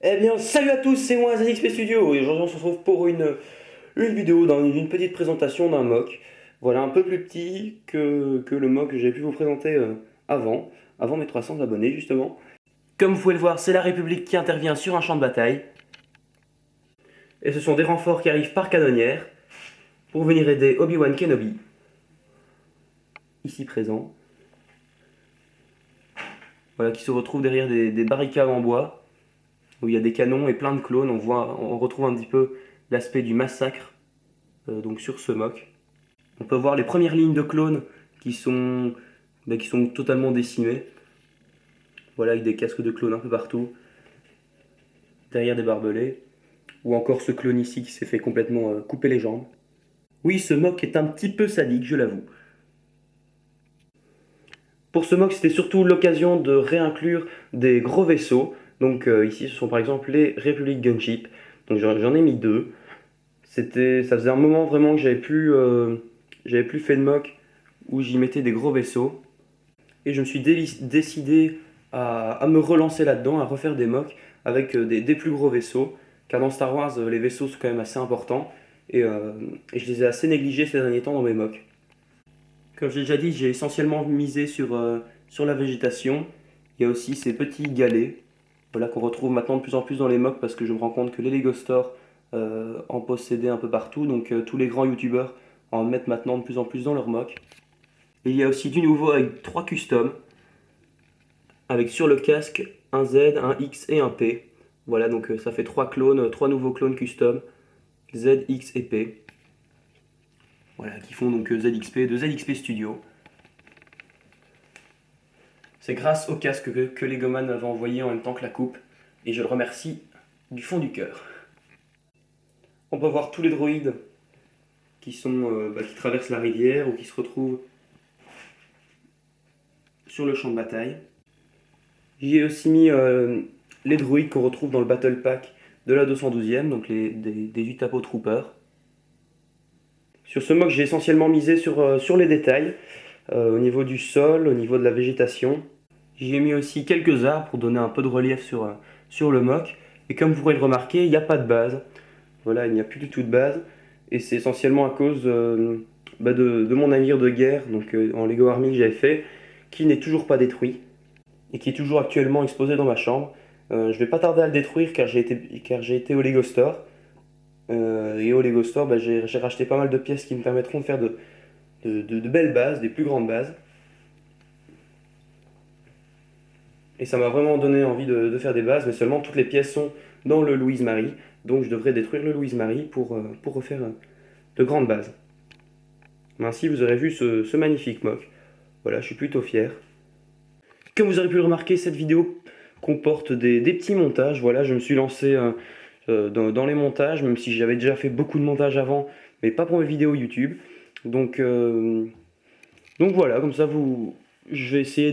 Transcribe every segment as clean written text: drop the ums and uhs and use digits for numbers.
Eh bien, salut à tous, c'est moi, ZXP Studio, et aujourd'hui on se retrouve pour une vidéo, dans une petite présentation d'un mock. Voilà, un peu plus petit que le mock que j'avais pu vous présenter avant mes 300 abonnés justement. Comme vous pouvez le voir, c'est la République qui intervient sur un champ de bataille. Et ce sont des renforts qui arrivent par canonnière pour venir aider Obi-Wan Kenobi, ici présent. Voilà, qui se retrouve derrière des barricades en bois, où il y a des canons et plein de clones. On retrouve un petit peu l'aspect du massacre donc sur ce mock. On peut voir les premières lignes de clones qui sont totalement décimées. Voilà, avec des casques de clones un peu partout, derrière des barbelés. Ou encore ce clone ici qui s'est fait complètement couper les jambes. Oui, ce mock est un petit peu sadique, je l'avoue. Pour ce mock, c'était surtout l'occasion de réinclure des gros vaisseaux. Donc ici, ce sont par exemple les Republic Gunship. Donc j'en ai mis deux. Ça faisait un moment vraiment que j'avais plus fait de mock où j'y mettais des gros vaisseaux. Et je me suis décidé à me relancer là-dedans, à refaire des mocks avec des plus gros vaisseaux. Car dans Star Wars, les vaisseaux sont quand même assez importants. Et je les ai assez négligés ces derniers temps dans mes mocks. Comme j'ai déjà dit, j'ai essentiellement misé sur la végétation. Il y a aussi ces petits galets, voilà, qu'on retrouve maintenant de plus en plus dans les mocks parce que je me rends compte que les Lego Store en possédaient un peu partout. Donc tous les grands youtubeurs en mettent maintenant de plus en plus dans leurs mocks. Et il y a aussi du nouveau avec 3 customs, avec sur le casque un Z, un X et un P. Voilà, donc ça fait 3 clones, 3 nouveaux clones custom, Z, X et P. Voilà, qui font donc ZXP de ZXP Studio. C'est grâce au casque que Legoman m'avait envoyé en même temps que la coupe, et je le remercie du fond du cœur. On peut voir tous les droïdes qui traversent la rivière ou qui se retrouvent sur le champ de bataille. J'y ai aussi mis les droïdes qu'on retrouve dans le Battle Pack de la 212e, donc des Utapo Troopers. Sur ce mock, j'ai essentiellement misé sur les détails, au niveau du sol, au niveau de la végétation. J'y ai mis aussi quelques arbres pour donner un peu de relief sur le mock. Et comme vous pourrez le remarquer, il n'y a pas de base. Voilà, il n'y a plus du tout de base. Et c'est essentiellement à cause de mon navire de guerre, donc en Lego Army que j'avais fait, qui n'est toujours pas détruit et qui est toujours actuellement exposé dans ma chambre. Je ne vais pas tarder à le détruire car j'ai été au Lego Store. Et au Lego Store, j'ai racheté pas mal de pièces qui me permettront de faire de belles bases, des plus grandes bases. Et ça m'a vraiment donné envie de faire des bases, mais seulement toutes les pièces sont dans le Louise Marie. Donc je devrais détruire le Louise Marie pour refaire de grandes bases. Ainsi, vous aurez vu ce magnifique mock. Voilà, je suis plutôt fier. Comme vous aurez pu le remarquer, cette vidéo comporte des petits montages. Voilà, je me suis lancé dans les montages, même si j'avais déjà fait beaucoup de montages avant, mais pas pour mes vidéos YouTube. Donc voilà, comme ça, je vais essayer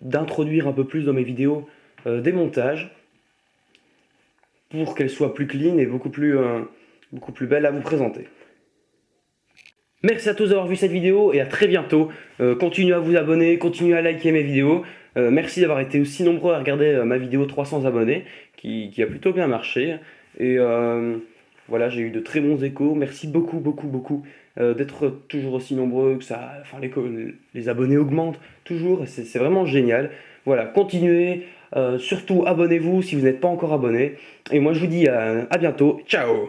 d'introduire un peu plus dans mes vidéos des montages pour qu'elles soient plus clean et beaucoup plus belles à vous présenter. Merci à tous d'avoir vu cette vidéo et à très bientôt. Continuez à vous abonner, continuez à liker mes vidéos. Merci d'avoir été aussi nombreux à regarder ma vidéo 300 abonnés qui a plutôt bien marché. Et voilà, j'ai eu de très bons échos. Merci beaucoup d'être toujours aussi nombreux, les abonnés augmentent toujours. C'est vraiment génial. Voilà, continuez. Surtout abonnez-vous si vous n'êtes pas encore abonné. Et moi je vous dis à bientôt. Ciao!